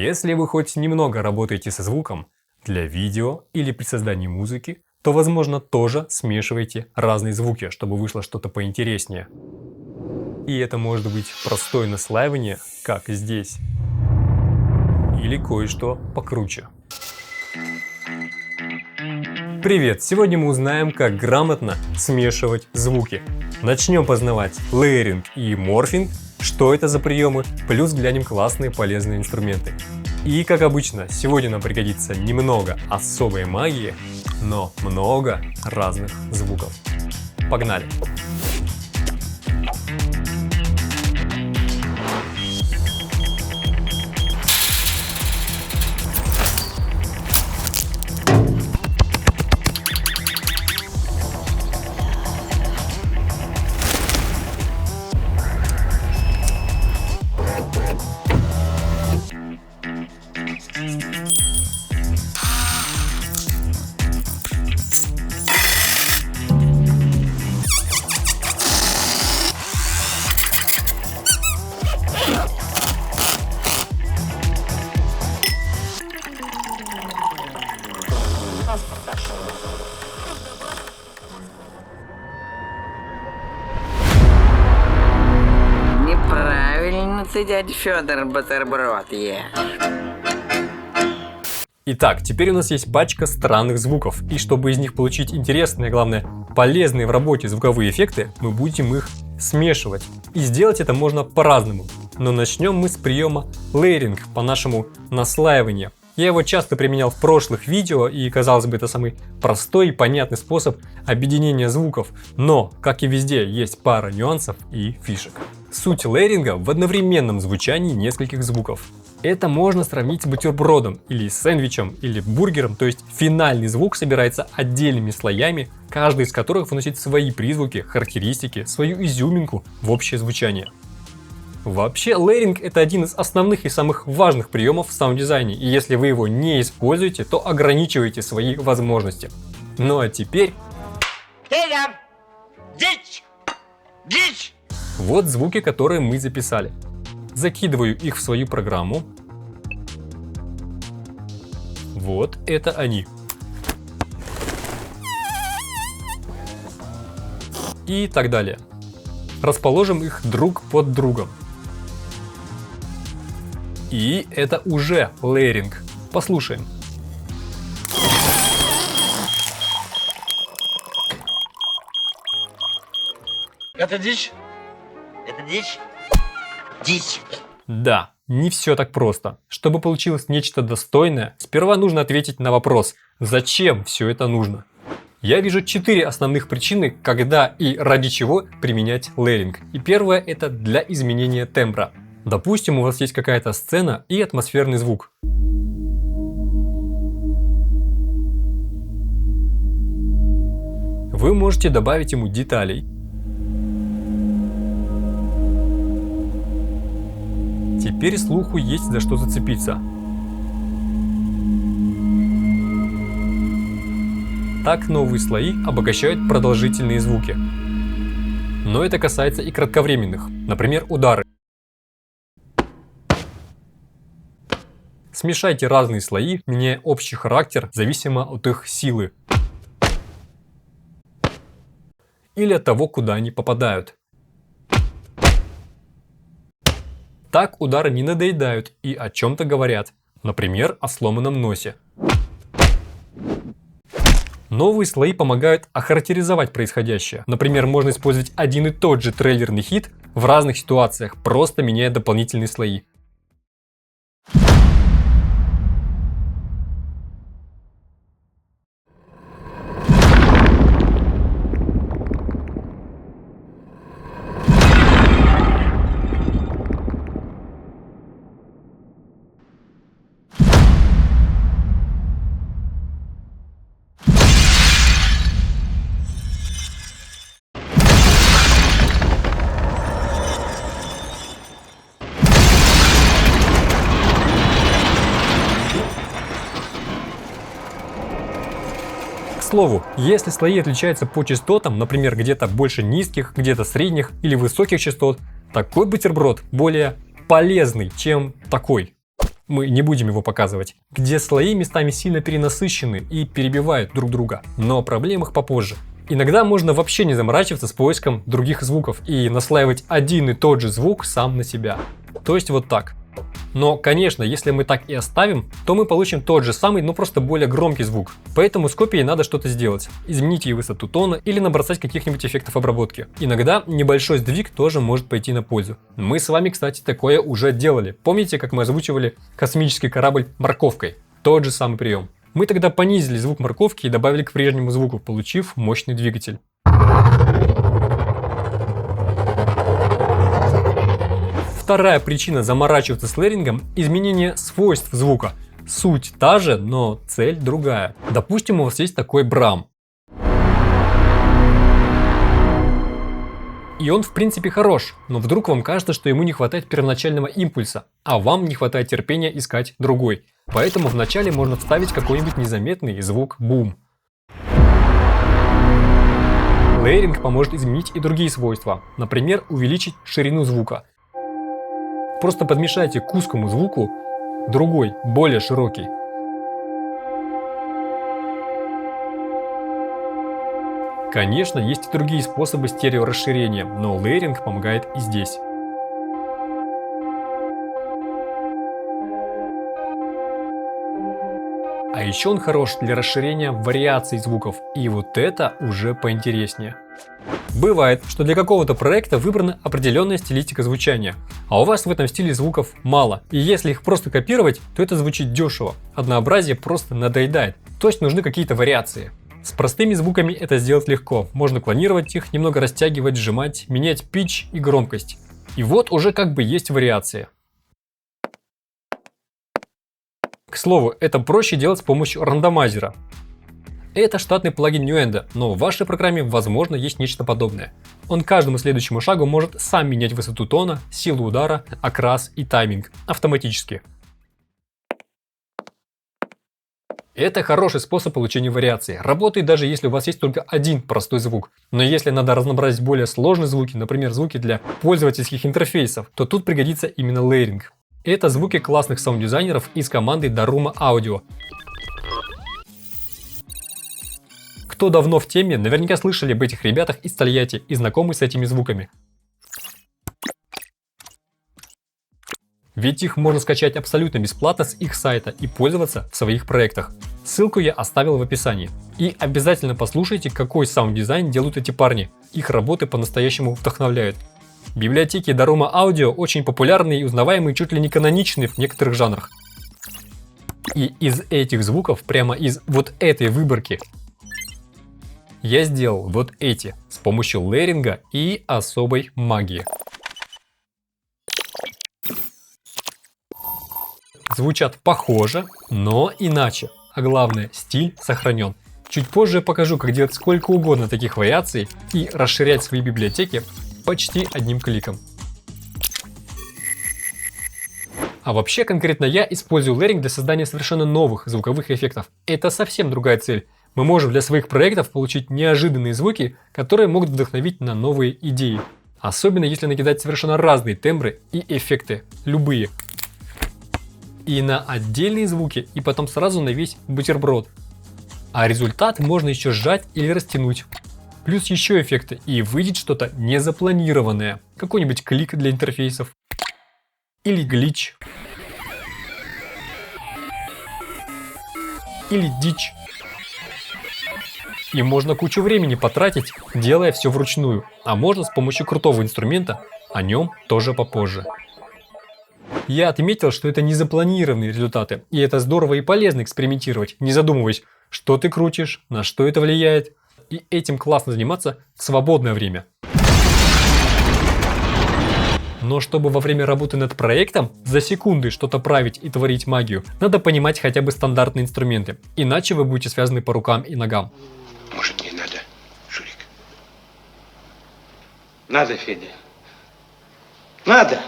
Если вы хоть немного работаете со звуком для видео или при создании музыки, то, возможно, тоже смешивайте разные звуки, чтобы вышло что-то поинтереснее. И это может быть простое наслаивание, как здесь, или кое-что покруче. Привет! Сегодня мы узнаем, как грамотно смешивать звуки. Начнем познавать лейеринг и морфинг, что это за приемы, плюс глянем классные полезные инструменты. И как обычно, сегодня нам пригодится немного особой магии, но много разных звуков. Погнали! Неправильно ты, дядя Федор, бутерброд ешь. Итак, теперь у нас есть пачка странных звуков, и чтобы из них получить интересные, а главное полезные в работе звуковые эффекты, мы будем их смешивать. И сделать это можно по-разному. Но начнем мы с приема лейеринг, по-нашему наслаивание. Я его часто применял в прошлых видео, и, казалось бы, это самый простой и понятный способ объединения звуков. Но, как и везде, есть пара нюансов и фишек. Суть лейеринга в одновременном звучании нескольких звуков. Это можно сравнить с бутербродом, или сэндвичем, или бургером, то есть финальный звук собирается отдельными слоями, каждый из которых вносит свои призвуки, характеристики, свою изюминку в общее звучание. Вообще, лейеринг — это один из основных и самых важных приемов в саунд-дизайне, и если вы его не используете, то ограничиваете свои возможности. Ну а теперь... Вот звуки, которые мы записали. Закидываю их в свою программу. Вот это они. И так далее. Расположим их друг под другом. И это уже лейеринг. Послушаем. Это дичь? Это дичь? Дичь. Да, не все так просто. Чтобы получилось нечто достойное, сперва нужно ответить на вопрос, зачем все это нужно. Я вижу 4 основных причины, когда и ради чего применять лейеринг. И первое — это для изменения тембра. Допустим, у вас есть какая-то сцена и атмосферный звук. Вы можете добавить ему деталей. Теперь слуху есть за что зацепиться. Так новые слои обогащают продолжительные звуки. Но это касается и кратковременных, например, удары. Смешайте разные слои, меняя общий характер, зависимо от их силы. Или от того, куда они попадают. Так удары не надоедают и о чем-то говорят, например, о сломанном носе. Новые слои помогают охарактеризовать происходящее. Например, можно использовать один и тот же трейлерный хит в разных ситуациях, просто меняя дополнительные слои. слову, если слои отличаются по частотам, например, где-то больше низких, где-то средних или высоких частот, такой бутерброд более полезный, чем такой. мы не будем его показывать, где слои местами сильно перенасыщены и перебивают друг друга, но о проблемах попозже. Иногда можно вообще не заморачиваться с поиском других звуков и наслаивать один и тот же звук сам на себя. То есть вот так. Но, конечно, если мы так и оставим, то мы получим тот же самый, но просто более громкий звук. Поэтому с копией надо что-то сделать. Изменить ее высоту тона или набросать каких-нибудь эффектов обработки. Иногда небольшой сдвиг тоже может пойти на пользу. Мы с вами, кстати, такое уже делали. Помните, как мы озвучивали космический корабль морковкой? Тот же самый прием. Мы тогда понизили звук морковки и добавили к прежнему звуку, получив мощный двигатель. Вторая причина заморачиваться с лейерингом – изменение свойств звука. Суть та же, но цель другая. Допустим, у вас есть такой брам. И он в принципе хорош, но вдруг вам кажется, что ему не хватает первоначального импульса, а вам не хватает терпения искать другой. Поэтому вначале можно вставить какой-нибудь незаметный звук бум. Лейеринг поможет изменить и другие свойства, например, увеличить ширину звука. Просто подмешайте к узкому звуку другой, более широкий. Конечно, есть и другие способы стереорасширения, но лейеринг помогает и здесь. А еще он хорош для расширения вариаций звуков, и вот это уже поинтереснее. Бывает, что для какого-то проекта выбрана определенная стилистика звучания, а у вас в этом стиле звуков мало, и если их просто копировать, то это звучит дешево, однообразие просто надоедает, то есть нужны какие-то вариации. С простыми звуками это сделать легко, можно клонировать их, немного растягивать, сжимать, менять питч и громкость. И вот уже как бы есть вариации. К слову, это проще делать с помощью рандомайзера. Это штатный плагин Nuendo, но в вашей программе, возможно, есть нечто подобное. Он каждому следующему шагу может сам менять высоту тона, силу удара, окрас и тайминг автоматически. Это хороший способ получения вариации. Работает даже если у вас есть только один простой звук. Но если надо разнообразить более сложные звуки, например, звуки для пользовательских интерфейсов, то тут пригодится именно лейеринг. Это звуки классных саунд-дизайнеров из команды Daruma Audio. Кто давно в теме, наверняка слышали об этих ребятах из Тольятти и знакомы с этими звуками. Ведь их можно скачать абсолютно бесплатно с их сайта и пользоваться в своих проектах. Ссылку я оставил в описании. И обязательно послушайте, какой саунд-дизайн делают эти парни. Их работы по-настоящему вдохновляют. Библиотеки Daruma Audio очень популярны и узнаваемые, чуть ли не каноничные в некоторых жанрах. И из этих звуков, прямо из вот этой выборки, я сделал вот эти с помощью лейеринга и особой магии. Звучат похоже, но иначе. А главное, стиль сохранен. Чуть позже я покажу, как делать сколько угодно таких вариаций и расширять свои библиотеки почти одним кликом. А вообще, конкретно я использую лейеринг для создания совершенно новых звуковых эффектов. Это совсем другая цель. Мы можем для своих проектов получить неожиданные звуки, которые могут вдохновить на новые идеи. Особенно если накидать совершенно разные тембры и эффекты, любые. И на отдельные звуки, и потом сразу на весь бутерброд. А результат можно еще сжать или растянуть. Плюс еще эффекты, и выйдет что-то незапланированное. Какой-нибудь клик для интерфейсов. Или глич. Или дичь. И можно кучу времени потратить, делая все вручную. А можно с помощью крутого инструмента, о нем тоже попозже. Я отметил, что это незапланированные результаты, и это здорово и полезно экспериментировать, не задумываясь, что ты крутишь, на что это влияет. И этим классно заниматься в свободное время. Но чтобы во время работы над проектом за секунды что-то править и творить магию, надо понимать хотя бы стандартные инструменты, иначе вы будете связаны по рукам и ногам. Может, не надо, Шурик? Надо, Федя. Надо!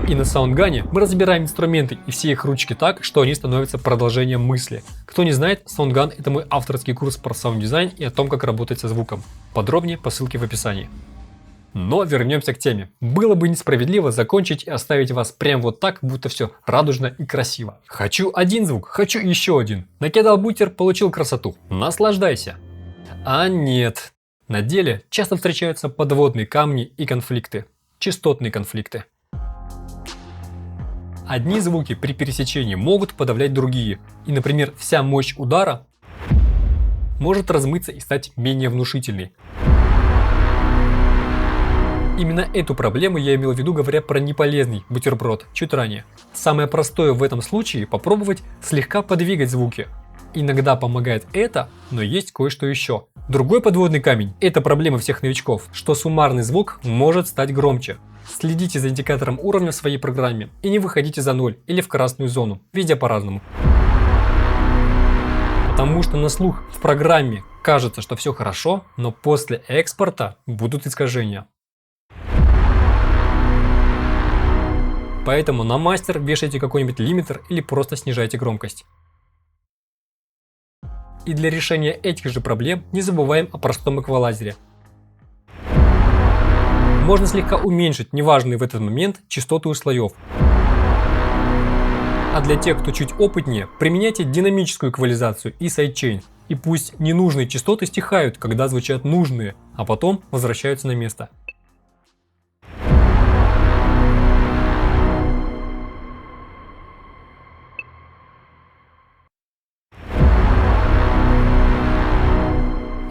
И на саундгане мы разбираем инструменты и все их ручки так, что они становятся продолжением мысли. Кто не знает, саундган — это мой авторский курс про саунд-дизайн и о том, как работать со звуком. Подробнее по ссылке в описании. Но вернемся к теме. Было бы несправедливо закончить и оставить вас прям вот так, будто все радужно и красиво. Хочу один звук, хочу еще один. Накидал бутер, получил красоту. Наслаждайся. А нет. На деле часто встречаются подводные камни и конфликты. Частотные конфликты. Одни звуки при пересечении могут подавлять другие. И, например, вся мощь удара может размыться и стать менее внушительной. Именно эту проблему я имел в виду, говоря про неполезный бутерброд чуть ранее. Самое простое в этом случае попробовать слегка подвигать звуки. Иногда помогает это, но есть кое-что еще. Другой подводный камень – это проблема всех новичков, что суммарный звук может стать громче. Следите за индикатором уровня в своей программе и не выходите за 0 или в красную зону, везде по-разному. Потому что на слух в программе кажется, что все хорошо, но после экспорта будут искажения. Поэтому на мастер вешайте какой-нибудь лимитер или просто снижайте громкость. И для решения этих же проблем не забываем о простом эквалайзере. Можно слегка уменьшить неважные в этот момент частоты у слоев. А для тех, кто чуть опытнее, применяйте динамическую эквализацию и сайдчейн. И пусть ненужные частоты стихают, когда звучат нужные, а потом возвращаются на место.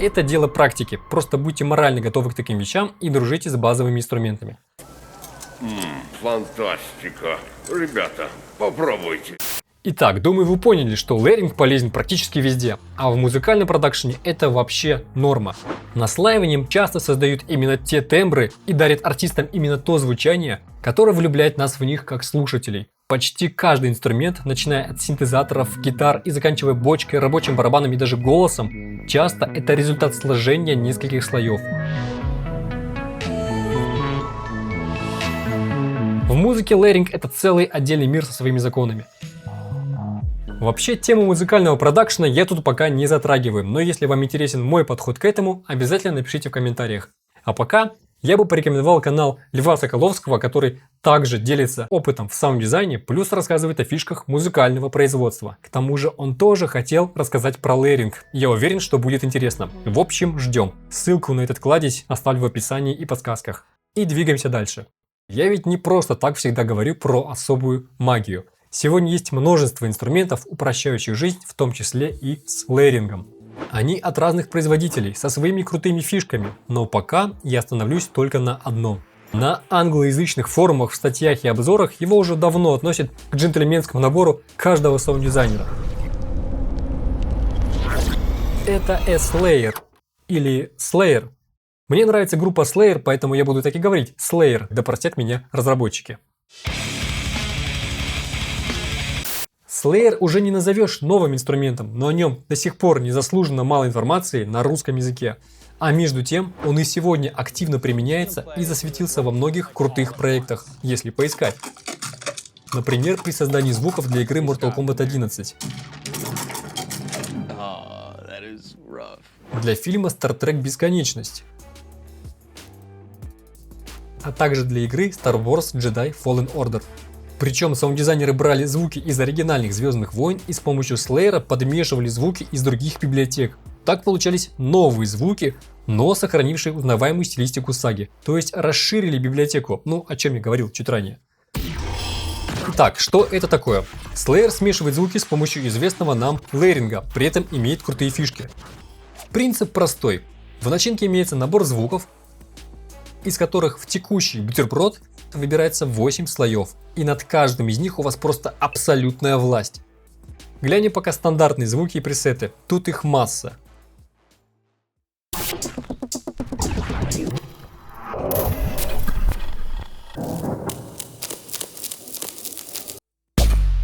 Это дело практики, просто будьте морально готовы к таким вещам и дружите с базовыми инструментами. Фантастика. Ребята, попробуйте. Итак, думаю, вы поняли, что лейеринг полезен практически везде, а в музыкальном продакшене это вообще норма. Наслаиванием часто создают именно те тембры и дарят артистам именно то звучание, которое влюбляет нас в них как слушателей. Почти каждый инструмент, начиная от синтезаторов, гитар и заканчивая бочкой, рабочим барабаном и даже голосом, часто это результат сложения нескольких слоев. В музыке лейеринг это целый отдельный мир со своими законами. Вообще, тему музыкального продакшена я тут пока не затрагиваю, но если вам интересен мой подход к этому, обязательно напишите в комментариях. А пока я бы порекомендовал канал Льва Соколовского, который также делится опытом в саунд-дизайне, плюс рассказывает о фишках музыкального производства. К тому же он тоже хотел рассказать про лейеринг. Я уверен, что будет интересно. В общем, ждем. Ссылку на этот кладезь оставлю в описании и подсказках. И двигаемся дальше. Я ведь не просто так всегда говорю про особую магию. Сегодня есть множество инструментов, упрощающих жизнь, в том числе и с лейерингом. Они от разных производителей, со своими крутыми фишками, но пока я остановлюсь только на одном. На англоязычных форумах, в статьях и обзорах его уже давно относят к джентльменскому набору каждого саунд-дизайнера. Это S-Layer или Slayer. Мне нравится группа Slayer, поэтому я буду так и говорить Slayer, да простят меня разработчики. Slayer уже не назовешь новым инструментом, но о нем до сих пор незаслуженно мало информации на русском языке. А между тем, он и сегодня активно применяется и засветился во многих крутых проектах, если поискать. Например, при создании звуков для игры Mortal Kombat 11. Для фильма Star Trek Бесконечность. А также для игры Star Wars Jedi Fallen Order. Причем саунд-дизайнеры брали звуки из оригинальных Звездных войн и с помощью Slayer подмешивали звуки из других библиотек. Так получались новые звуки, но сохранившие узнаваемую стилистику саги. То есть расширили библиотеку, о чем я говорил чуть ранее. Итак, что это такое? Slayer смешивает звуки с помощью известного нам лейеринга, при этом имеет крутые фишки. Принцип простой. В начинке имеется набор звуков, из которых в текущий бутерброд выбирается 8 слоев, и над каждым из них у вас просто абсолютная власть. Глянем пока стандартные звуки и пресеты, тут их масса.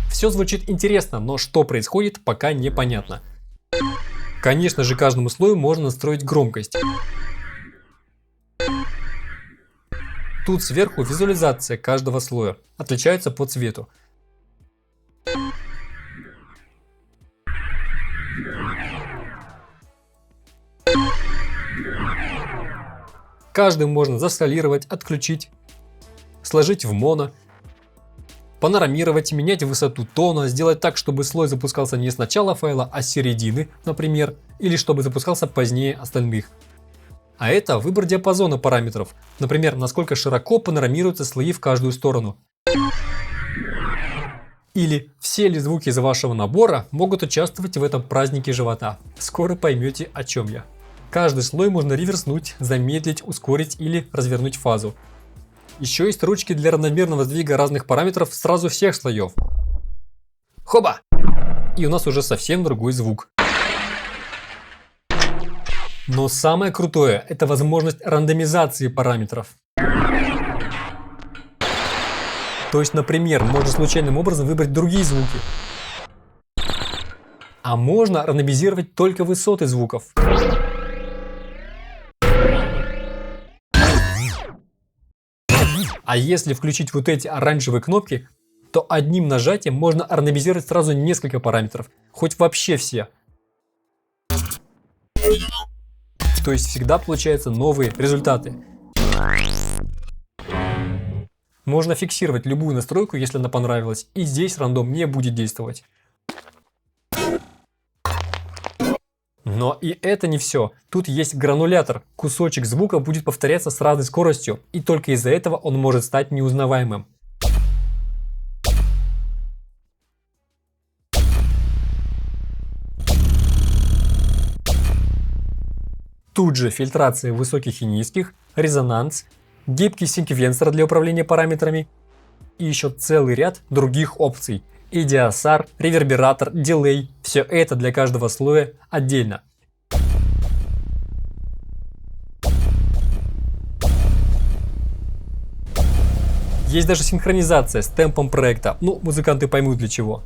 Все звучит интересно, но что происходит, пока непонятно. Конечно же, каждому слою можно настроить громкость. Тут сверху визуализация каждого слоя, отличается по цвету. Каждый можно заскалировать, отключить, сложить в моно, панорамировать, менять высоту тона, сделать так, чтобы слой запускался не с начала файла, а с середины, например, или чтобы запускался позднее остальных. А это выбор диапазона параметров, например, насколько широко панорамируются слои в каждую сторону. Или все ли звуки из вашего набора могут участвовать в этом празднике живота. Скоро поймете, о чем я. Каждый слой можно реверснуть, замедлить, ускорить или развернуть фазу. Еще есть ручки для равномерного сдвига разных параметров сразу всех слоев. Хоба! И у нас уже совсем другой звук. Но самое крутое – это возможность рандомизации параметров. То есть, например, можно случайным образом выбрать другие звуки. А можно рандомизировать только высоты звуков. А если включить вот эти оранжевые кнопки, то одним нажатием можно рандомизировать сразу несколько параметров, хоть вообще все. То есть всегда получаются новые результаты. Можно фиксировать любую настройку, если она понравилась, и здесь рандом не будет действовать. Но и это не все. Тут есть гранулятор. Кусочек звука будет повторяться с разной скоростью, и только из-за этого он может стать неузнаваемым. Тут же фильтрация высоких и низких, резонанс, гибкий секвенсор для управления параметрами и еще целый ряд других опций. EDSR, ревербератор, дилей – все это для каждого слоя отдельно. Есть даже синхронизация с темпом проекта, ну, музыканты поймут для чего.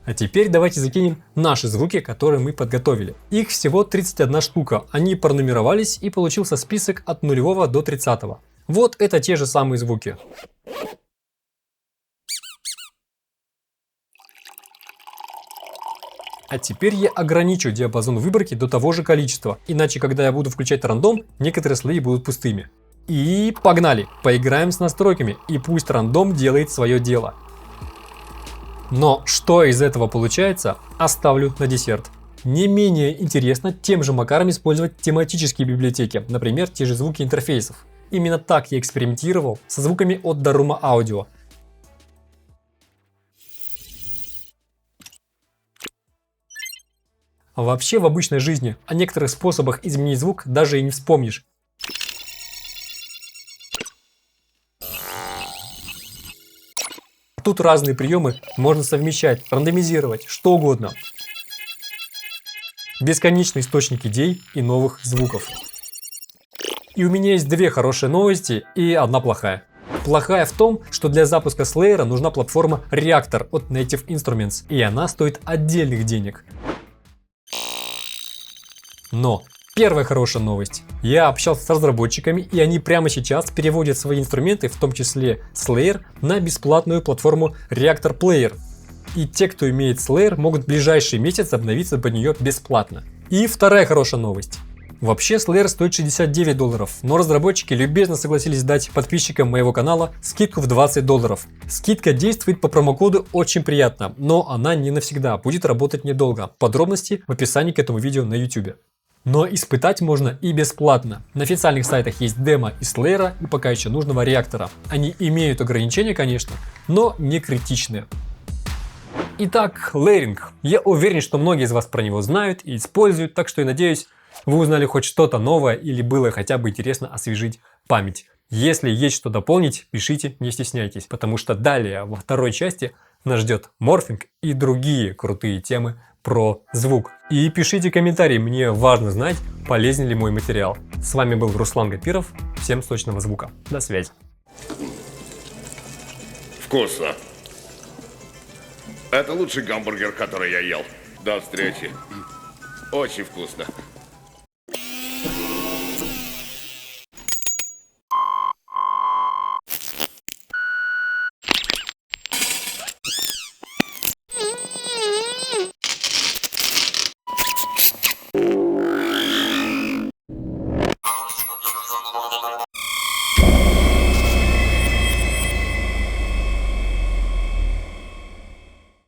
А теперь давайте закинем наши звуки, которые мы подготовили. Их всего 31 штука, они пронумеровались и получился список от 0 до 30. Вот это те же самые звуки. А теперь я ограничу диапазон выборки до того же количества, иначе когда я буду включать рандом, некоторые слои будут пустыми. И погнали, поиграем с настройками, и пусть рандом делает свое дело. Но что из этого получается, оставлю на десерт. Не менее интересно тем же макаром использовать тематические библиотеки, например, те же звуки интерфейсов. Именно так я экспериментировал со звуками от Daruma Audio. А вообще в обычной жизни о некоторых способах изменить звук даже и не вспомнишь. Тут разные приемы можно совмещать, рандомизировать, что угодно. Бесконечный источник идей и новых звуков. И у меня есть две хорошие новости и одна плохая. Плохая в том, что для запуска Slayer нужна платформа Reaktor от Native Instruments, и она стоит отдельных денег. Но первая хорошая новость. Я общался с разработчиками, и они прямо сейчас переводят свои инструменты, в том числе Slayer, на бесплатную платформу Reaktor Player. И те, кто имеет Slayer, могут в ближайший месяц обновиться под нее бесплатно. И вторая хорошая новость. Вообще Slayer стоит $69, но разработчики любезно согласились дать подписчикам моего канала скидку в $20. Скидка действует по промокоду очень приятно, но она не навсегда, будет работать недолго. Подробности в описании к этому видео на YouTube. Но испытать можно и бесплатно. На официальных сайтах есть демо из Slayer и пока еще нужного реактора. Они имеют ограничения, конечно, но не критичные. Итак, лейеринг. Я уверен, что многие из вас про него знают и используют, так что я надеюсь, вы узнали хоть что-то новое или было хотя бы интересно освежить память. Если есть что дополнить, пишите, не стесняйтесь, потому что далее во второй части нас ждет морфинг и другие крутые темы про звук. И пишите комментарии, мне важно знать, полезен ли мой материал. С вами был Руслан Гапиров, всем сочного звука. До связи. Вкусно. Это лучший гамбургер, который я ел. До встречи. Очень вкусно.